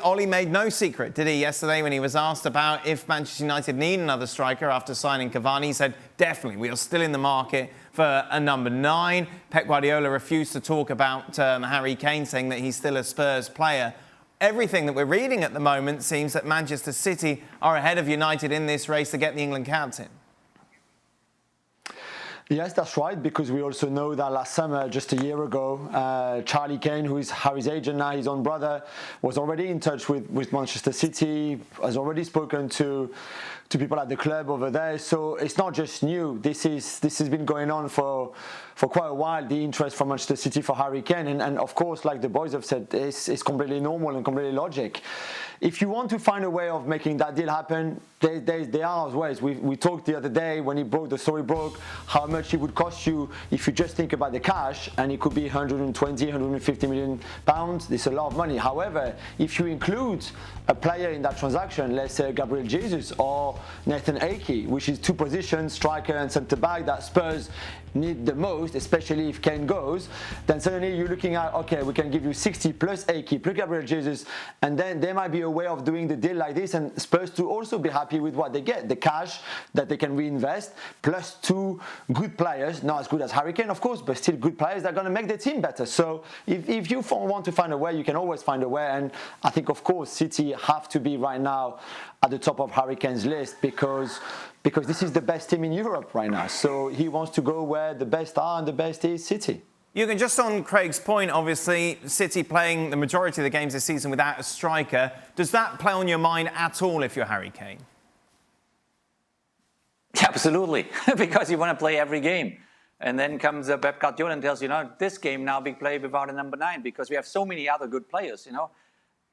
Ollie made no secret, did he, yesterday when he was asked about if Manchester United need another striker after signing Cavani. He said, definitely, we are still in the market for a number 9. Pep Guardiola refused to talk about Harry Kane, saying that he's still a Spurs player. Everything that we're reading at the moment seems that Manchester City are ahead of United in this race to get the England captain. Yes, that's right, because we also know that last summer, just a year ago, Charlie Kane, who is Harry's agent now, his own brother, was already in touch with Manchester City, has already spoken to people at the club over there. So it's not just new. This has been going on for quite a while, the interest from Manchester City for Harry Kane. And of course, like the boys have said, it's completely normal and completely logic. If you want to find a way of making that deal happen, there are ways. We talked the other day when the story broke, how much it would cost you if you just think about the cash, and it could be 120, 150 million pounds. It's a lot of money. However, if you include a player in that transaction, let's say Gabriel Jesus or Nathan Ake, which is 2 positions, striker and centre-back, that Spurs need the most, especially if Kane goes, then suddenly you're looking at, okay, we can give you 60 plus Ake plus Gabriel Jesus, and then there might be a way of doing the deal like this, and Spurs to also be happy with what they get, the cash that they can reinvest, plus 2 good players, not as good as Harry Kane, of course, but still good players that are going to make the team better. So if you want to find a way, you can always find a way, and I think, of course, City have to be right now at the top of Harry Kane's list because this is the best team in Europe right now. So he wants to go where the best are, and the best is City. Jürgen, just on Craig's point, obviously, City playing the majority of the games this season without a striker. Does that play on your mind at all if you're Harry Kane? Absolutely, because you want to play every game. And then comes Pep Guardiola and tells you, this game now we play without a number 9 because we have so many other good players,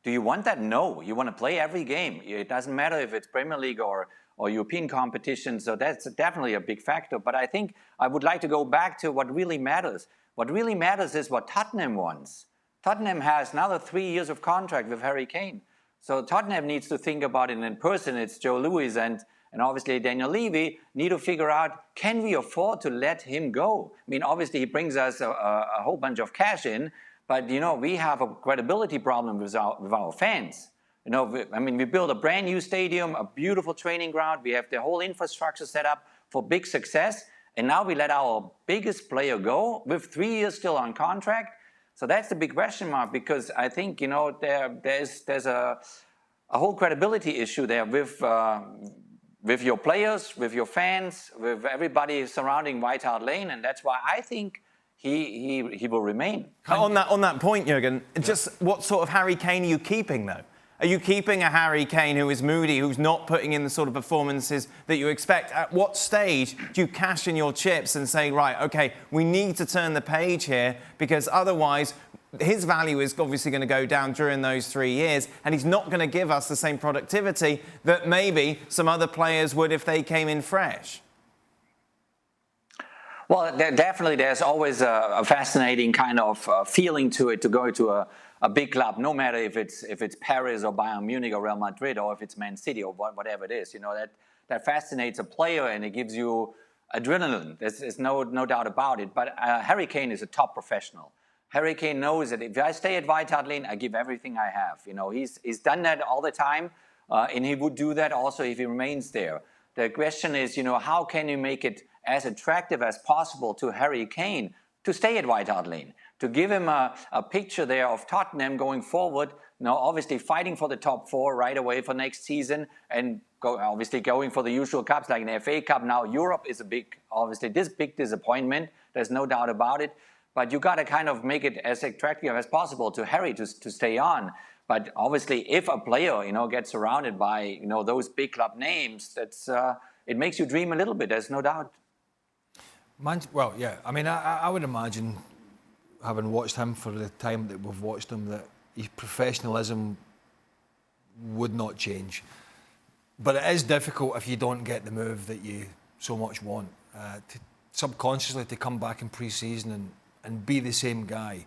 Do you want that? No. You want to play every game. It doesn't matter if it's Premier League or European competition. So that's definitely a big factor. But I think I would like to go back to what really matters. What really matters is what Tottenham wants. Tottenham has another 3 years of contract with Harry Kane. So Tottenham needs to think about it in person. It's Joe Louis and obviously Daniel Levy need to figure out, can we afford to let him go? I mean, obviously he brings us a whole bunch of cash in, but, we have a credibility problem with our fans. We built a brand new stadium, a beautiful training ground. We have the whole infrastructure set up for big success. And now we let our biggest player go with 3 years still on contract. So that's the big question mark, because I think, there's a whole credibility issue there with your players, with your fans, with everybody surrounding White Hart Lane. And that's why I think he will remain. On that point, Jürgen, just what sort of Harry Kane are you keeping, though? Are you keeping a Harry Kane who is moody, who's not putting in the sort of performances that you expect? At what stage do you cash in your chips and say, right, OK, we need to turn the page here, because otherwise his value is obviously going to go down during those 3 years, and he's not going to give us the same productivity that maybe some other players would if they came in fresh? Well, definitely there's always a fascinating kind of feeling to it to go to a big club, no matter if it's Paris or Bayern Munich or Real Madrid or if it's Man City or whatever it is. That fascinates a player and it gives you adrenaline. There's no doubt about it. But Harry Kane is a top professional. Harry Kane knows that if I stay at White Hart Lane, I give everything I have. He's done that all the time, and he would do that also if he remains there. The question is, how can you make it as attractive as possible to Harry Kane to stay at White Hart Lane, to give him a picture there of Tottenham going forward, obviously fighting for the top 4 right away for next season, and obviously going for the usual cups like an FA Cup. Now Europe is obviously this big disappointment. There's no doubt about it. But you got to kind of make it as attractive as possible to Harry to stay on. But obviously, if a player, gets surrounded by, those big club names, it makes you dream a little bit. There's no doubt. Well, yeah. I mean, I would imagine, having watched him for the time that we've watched him, that his professionalism would not change. But it is difficult if you don't get the move that you so much want, subconsciously to come back in pre-season and be the same guy.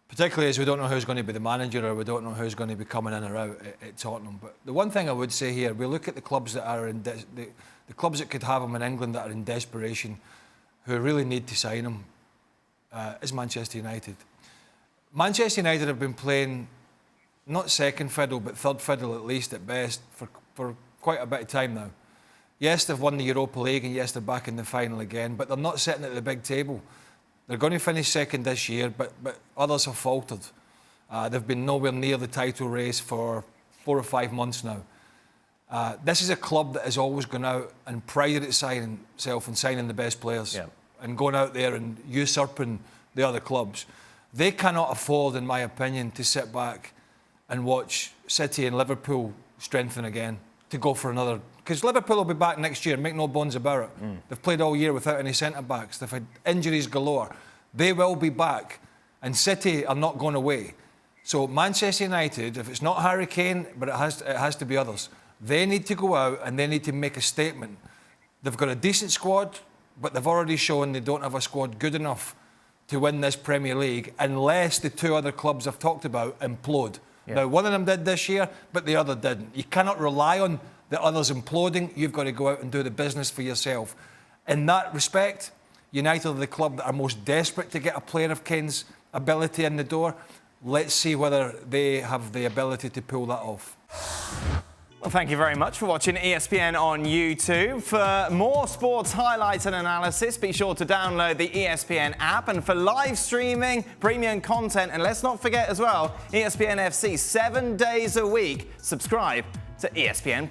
Particularly as we don't know who's going to be the manager, or we don't know who's going to be coming in or out at Tottenham. But the one thing I would say here, we look at the clubs that are in the clubs that could have him in England that are in desperation, who really need to sign him, is Manchester United. Manchester United have been playing not second fiddle, but third fiddle at least at best for quite a bit of time now. Yes, they've won the Europa League, and yes, they're back in the final again, but they're not sitting at the big table. They're going to finish second this year, but others have faltered. They've been nowhere near the title race for 4 or 5 months now. This is a club that has always gone out and prided itself in signing the best players and going out there and usurping the other clubs. They cannot afford, in my opinion, to sit back and watch City and Liverpool strengthen again, to go for another. Because Liverpool will be back next year, make no bones about it. They've played all year without any centre-backs. They've had injuries galore. They will be back, and City are not going away. So Manchester United, if it's not Harry Kane, but it has to be others, they need to go out and they need to make a statement. They've got a decent squad, but they've already shown they don't have a squad good enough to win this Premier League unless the 2 other clubs I've talked about implode. Now, one of them did this year, but the other didn't. You cannot rely on the others imploding. You've got to go out and do the business for yourself. In that respect, United are the club that are most desperate to get a player of Kane's ability in the door. Let's see whether they have the ability to pull that off. Well, thank you very much for watching ESPN on YouTube. For more sports highlights and analysis, be sure to download the ESPN app. And for live streaming, premium content, and let's not forget as well, ESPN FC 7 days a week. Subscribe to ESPN+.